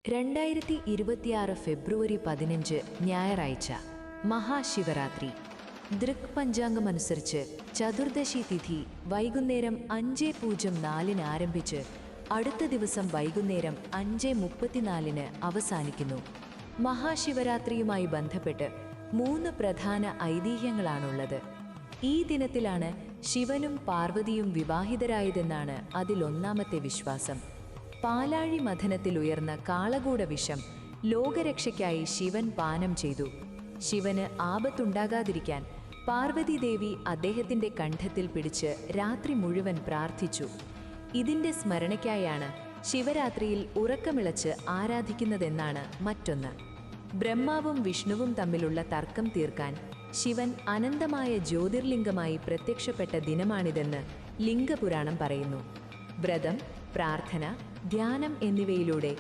2026 ഫെബ്രുവരി 15 ഞായറാഴ്ച മഹാശിവരാത്രി. ദൃക് പഞ്ചാംഗമനുസരിച്ച് ചതുർദശി തിഥി വൈകുന്നേരം 5:04 ആരംഭിച്ച് അടുത്ത ദിവസം വൈകുന്നേരം 5:34 അവസാനിക്കുന്നു. മഹാശിവരാത്രിയുമായി ബന്ധപ്പെട്ട് 3 പ്രധാന ഐതിഹ്യങ്ങളാണുള്ളത്. ഈ ദിനത്തിലാണ് ശിവനും പാർവതിയും വിവാഹിതരായതെന്നാണ് അതിലൊന്നാമത്തെ വിശ്വാസം. പാലാഴി മഥനത്തിൽ ഉയർന്ന കാളകൂട വിഷം ലോകരക്ഷയ്ക്കായി ശിവൻ പാനം ചെയ്തു. ശിവന് ആപത്തുണ്ടാകാതിരിക്കാൻ പാർവതീദേവി അദ്ദേഹത്തിന്റെ കണ്ഠത്തിൽ പിടിച്ച് രാത്രി മുഴുവൻ പ്രാർത്ഥിച്ചു. ഇതിന്റെ സ്മരണയ്ക്കായാണ് ശിവരാത്രിയിൽ ഉറക്കമിളച്ച് ആരാധിക്കുന്നതെന്നാണ് മറ്റൊന്ന്. ബ്രഹ്മാവും വിഷ്ണുവും തമ്മിലുള്ള തർക്കം തീർക്കാൻ ശിവൻ അനന്തമായ ജ്യോതിർലിംഗമായി പ്രത്യക്ഷപ്പെട്ട ദിനമാണിതെന്ന് ലിംഗപുരാണം പറയുന്നു. വ്രതം, പ്രാർത്ഥന, ധ്യാനം എന്നിവയിലൂടെ